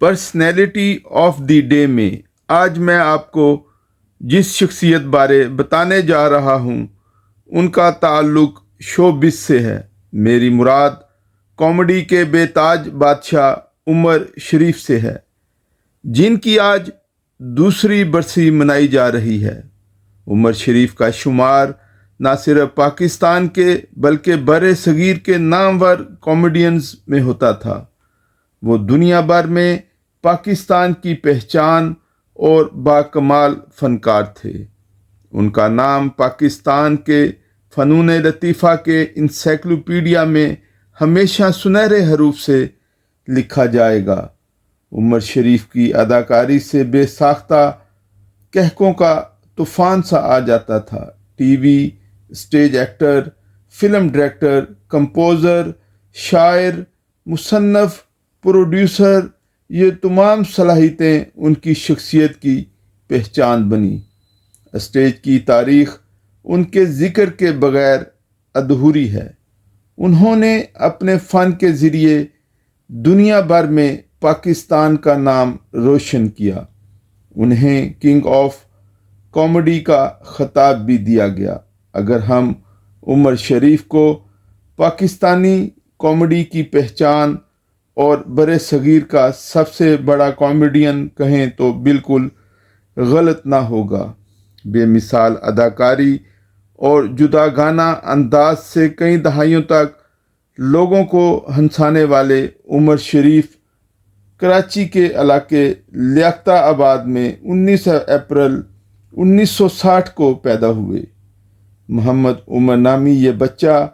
Personality of the day میں آج میں آپ کو جس شخصیت بارے بتانے جا رہا ہوں ان کا تعلق شوبز سے ہے۔ میری مراد کامیڈی کے بے تاج بادشاہ عمر شریف سے ہے، جن کی آج دوسری برسی منائی جا رہی ہے۔ عمر شریف کا شمار نہ صرف پاکستان کے بلکہ بر صغیر کے نامور کامیڈینز میں ہوتا تھا۔ وہ دنیا بھر میں پاکستان کی پہچان اور باکمال فنکار تھے۔ ان کا نام پاکستان کے فنون لطیفہ کے انسائکلوپیڈیا میں ہمیشہ سنہرے حروف سے لکھا جائے گا۔ عمر شریف کی اداکاری سے بے ساختہ کہکوں کا طوفان سا آ جاتا تھا۔ T V, stage actor, film director, composer, شاعر، مصنف، پروڈیوسر، یہ تمام صلاحیتیں ان کی شخصیت کی پہچان بنی۔ اسٹیج کی تاریخ ان کے ذکر کے بغیر ادھوری ہے۔ انہوں نے اپنے فن کے ذریعے دنیا بھر میں پاکستان کا نام روشن کیا۔ انہیں کنگ آف کامیڈی کا خطاب بھی دیا گیا۔ اگر ہم عمر شریف کو پاکستانی کامیڈی کی پہچان اور بر صغیر کا سب سے بڑا کامیڈین کہیں تو بالکل غلط نہ ہوگا۔ بے مثال اداکاری اور جداگانہ انداز سے کئی دہائیوں تک لوگوں کو ہنسانے والے عمر شریف کراچی کے علاقے لیاقت آباد میں 19 اپریل 1960 کو پیدا ہوئے۔ محمد عمر نامی یہ بچہ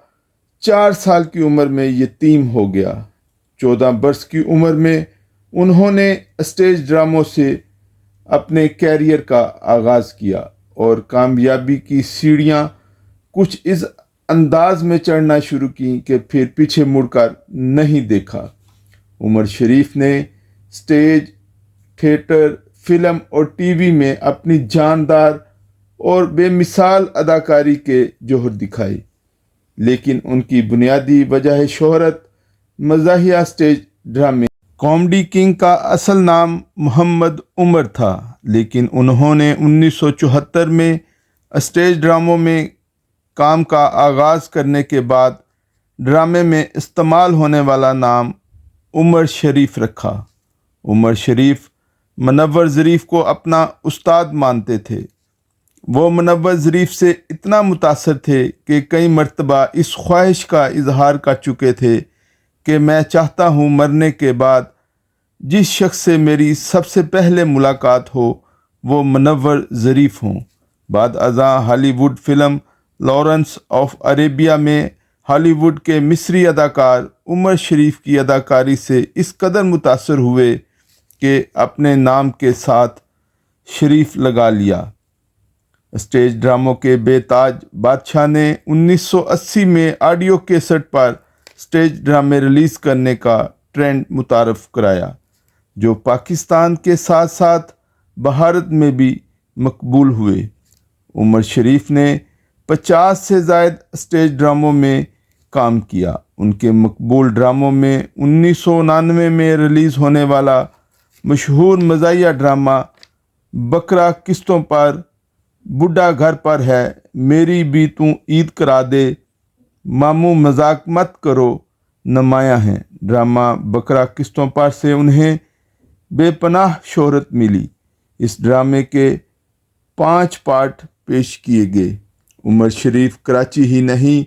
4 سال کی عمر میں یتیم ہو گیا۔ 14 برس کی عمر میں انہوں نے اسٹیج ڈراموں سے اپنے کیریئر کا آغاز کیا اور کامیابی کی سیڑھیاں کچھ اس انداز میں چڑھنا شروع کی کہ پھر پیچھے مڑ کر نہیں دیکھا۔ عمر شریف نے اسٹیج، تھیٹر، فلم اور ٹی وی میں اپنی جاندار اور بے مثال اداکاری کے جوہر دکھائے، لیکن ان کی بنیادی وجہ شہرت مزاحیہ اسٹیج ڈرامے۔ کامیڈی کنگ کا اصل نام محمد عمر تھا، لیکن انہوں نے 1974 میں اسٹیج ڈراموں میں کام کا آغاز کرنے کے بعد ڈرامے میں استعمال ہونے والا نام عمر شریف رکھا۔ عمر شریف منور ظریف کو اپنا استاد مانتے تھے۔ وہ منور ظریف سے اتنا متاثر تھے کہ کئی مرتبہ اس خواہش کا اظہار کر چکے تھے کہ میں چاہتا ہوں مرنے کے بعد جس شخص سے میری سب سے پہلے ملاقات ہو وہ منور ظریف ہوں۔ بعد ازاں ہالی would film Lawrence of Arabia میں ہالی ووڈ کے مصری اداکار عمر شریف کی اداکاری سے اس قدر متاثر ہوئے کہ اپنے نام کے ساتھ شریف لگا لیا۔ اسٹیج ڈراموں کے بے تاج بادشاہ نے 1980 میں آڈیو کیسٹ پر اسٹیج ڈرامے ریلیز کرنے کا ٹرینڈ متعارف کرایا، جو پاکستان کے ساتھ ساتھ بھارت میں بھی مقبول ہوئے۔ عمر شریف نے 50 سے زائد اسٹیج ڈراموں میں کام کیا۔ ان کے مقبول ڈراموں میں 1999 میں ریلیز ہونے والا مشہور مزاحیہ ڈرامہ بکرا قسطوں پر، بڈھا گھر پر ہے، میری بھی تو عید کرا دے، ماموں مذاق مت کرو نمایاں ہیں۔ ڈرامہ بکرا قسطوں پر سے انہیں بے پناہ شہرت ملی۔ اس ڈرامے کے 5 پارٹ پیش کیے گئے۔ عمر شریف کراچی ہی نہیں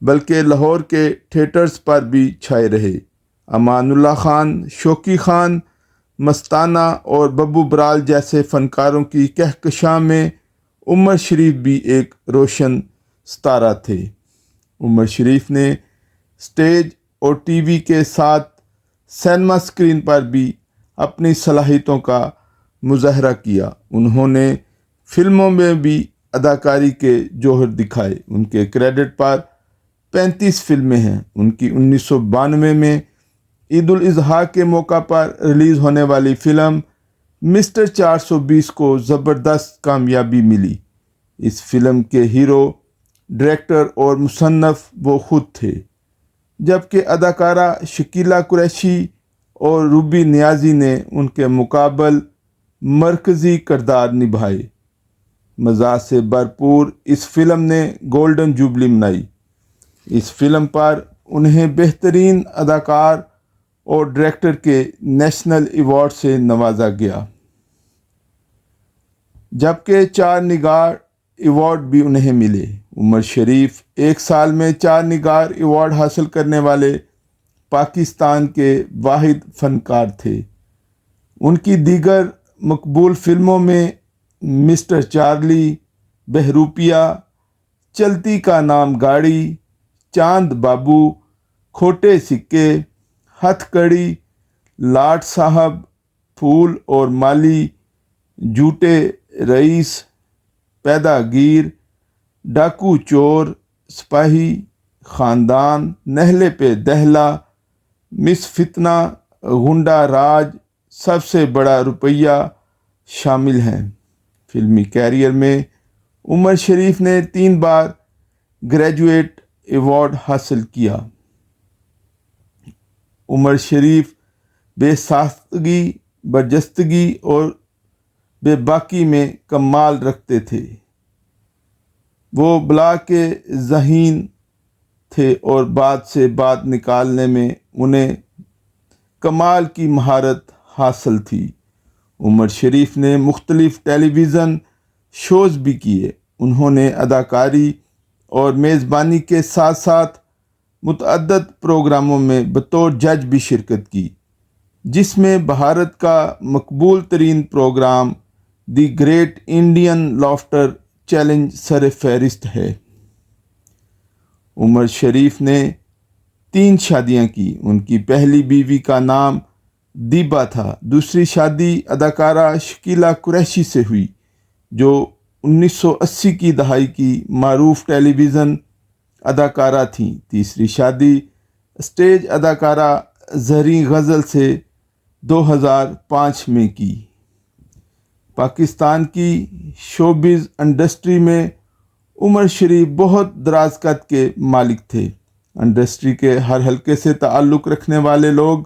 بلکہ لاہور کے تھیٹرز پر بھی چھائے رہے۔ امان اللہ خان، شوقی خان، مستانہ اور ببو برال جیسے فنکاروں کی کہکشاں میں عمر شریف بھی ایک روشن ستارہ تھے۔ عمر شریف نے اسٹیج اور ٹی وی کے ساتھ سینما اسکرین پر بھی اپنی صلاحیتوں کا مظاہرہ کیا۔ انہوں نے فلموں میں بھی اداکاری کے جوہر دکھائے۔ ان کے کریڈٹ پر 35 فلمیں ہیں۔ ان کی 1992 میں عید الاضحیٰ کے موقع پر ریلیز ہونے والی فلم مسٹر 420 کو زبردست کامیابی ملی۔ اس فلم کے ہیرو، ڈائریکٹر اور مصنف وہ خود تھے، جبکہ اداکارہ شکیلہ قریشی اور روبی نیازی نے ان کے مقابل مرکزی کردار نبھائے۔ مزاح سے بھرپور اس فلم نے گولڈن جوبلی منائی۔ اس فلم پر انہیں بہترین اداکار اور ڈائریکٹر کے نیشنل ایوارڈ سے نوازا گیا، جبکہ 4 نگار ایوارڈ بھی انہیں ملے۔ عمر شریف ایک سال میں 4 نگار ایوارڈ حاصل کرنے والے پاکستان کے واحد فنکار تھے۔ ان کی دیگر مقبول فلموں میں مسٹر چارلی، بہروپیہ، چلتی کا نام گاڑی، چاند بابو، کھوٹے سکے، ہتھ کڑی، لاٹ صاحب، پھول اور مالی، جھوٹے رئیس، پیدا گیر، ڈاکو چور، سپاہی، خاندان، نہلے پہ دہلا، مس فتنہ، غنڈہ راج، سب سے بڑا روپیہ شامل ہیں۔ فلمی کیریئر میں عمر شریف نے 3 بار گریجویٹ ایوارڈ حاصل کیا۔ عمر شریف بے ساختگی، برجستگی اور بے باکی میں کمال رکھتے تھے۔ وہ بلا کے ذہین تھے اور بات سے بات نکالنے میں انہیں کمال کی مہارت حاصل تھی۔ عمر شریف نے مختلف ٹیلی ویژن شوز بھی کیے۔ انہوں نے اداکاری اور میزبانی کے ساتھ ساتھ متعدد پروگراموں میں بطور جج بھی شرکت کی، جس میں بھارت کا مقبول ترین programme the great Indian laughter challenge سر فہرست ہے۔ عمر شریف نے 3 شادیاں کی۔ ان کی پہلی بیوی کا نام دیبا تھا۔ دوسری شادی اداکارہ شکیلا قریشی سے ہوئی، جو 1980 کی دہائی کی معروف ٹیلی ویژن اداکارہ تھیں۔ تیسری شادی اسٹیج اداکارہ زریں غزل سے 2005 میں کی۔ پاکستان کی شوبز انڈسٹری میں عمر شریف بہت دراز قد کے مالک تھے۔ انڈسٹری کے ہر حلقے سے تعلق رکھنے والے لوگ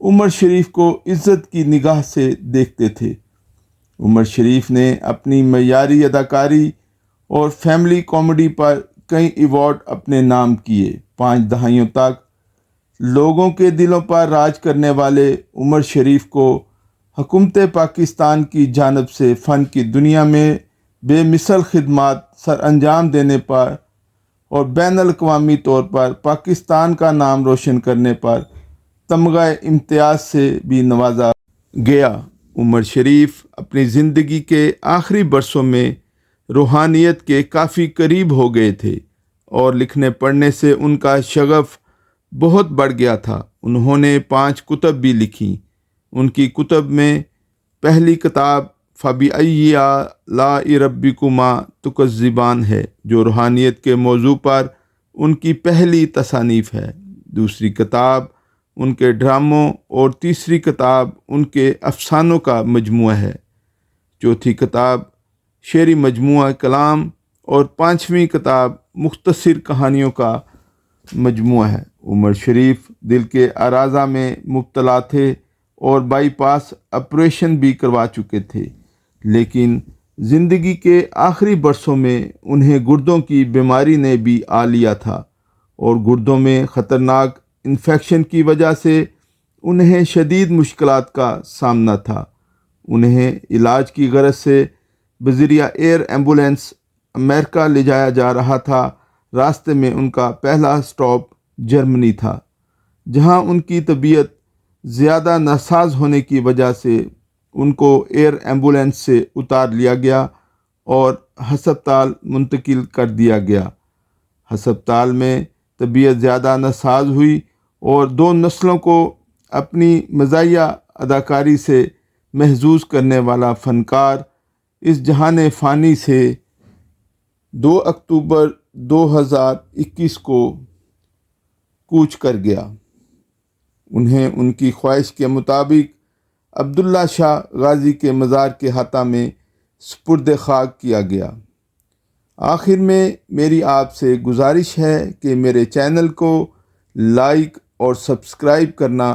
عمر شریف کو عزت کی نگاہ سے دیکھتے تھے۔ عمر شریف نے اپنی معیاری اداکاری اور فیملی کامیڈی پر کئی ایوارڈ اپنے نام کیے۔ 5 دہائیوں تک لوگوں کے دلوں پر راج کرنے والے عمر شریف کو حکومت پاکستان کی جانب سے فن کی دنیا میں بے مثل خدمات سر انجام دینے پر اور بین الاقوامی طور پر پاکستان کا نام روشن کرنے پر تمغہ امتیاز سے بھی نوازا گیا۔ عمر شریف اپنی زندگی کے آخری برسوں میں روحانیت کے کافی قریب ہو گئے تھے اور لکھنے پڑھنے سے ان کا شغف بہت بڑھ گیا تھا۔ انہوں نے 5 کتب بھی لکھیں۔ ان کی کتب میں پہلی کتاب فَبِأَيِّ آلَاءِ رَبِّكُمَا تُكَذِّبَانِ ہے، جو روحانیت کے موضوع پر ان کی پہلی تصانیف ہے۔ دوسری کتاب ان کے ڈراموں اور تیسری کتاب ان کے افسانوں کا مجموعہ ہے۔ چوتھی کتاب شعری مجموعہ کلام اور 5ویں کتاب مختصر کہانیوں کا مجموعہ ہے۔ عمر شریف دل کے اعراضہ میں مبتلا تھے اور بائی پاس آپریشن بھی کروا چکے تھے، لیکن زندگی کے آخری برسوں میں انہیں گردوں کی بیماری نے بھی آ لیا تھا اور گردوں میں خطرناک انفیکشن کی وجہ سے انہیں شدید مشکلات کا سامنا تھا۔ انہیں علاج کی غرض سے بذریعہ ایئر ایمبولینس امریکہ لے جایا جا رہا تھا۔ راستے میں ان کا پہلا سٹاپ جرمنی تھا، جہاں ان کی طبیعت زیادہ ناساز ہونے کی وجہ سے ان کو ایئر ایمبولینس سے اتار لیا گیا اور ہسپتال منتقل کر دیا گیا۔ ہسپتال میں طبیعت زیادہ ناساز ہوئی اور 2 نسلوں کو اپنی مزاحیہ اداکاری سے محظوظ کرنے والا فنکار اس جہان فانی سے 2 اکتوبر 2021 کو کوچ کر گیا۔ انہیں ان کی خواہش کے مطابق عبداللہ شاہ غازی کے مزار کے احاطہ میں سپرد خاک کیا گیا۔ آخر میں میری آپ سے گزارش ہے کہ میرے چینل کو لائک اور سبسکرائب کرنا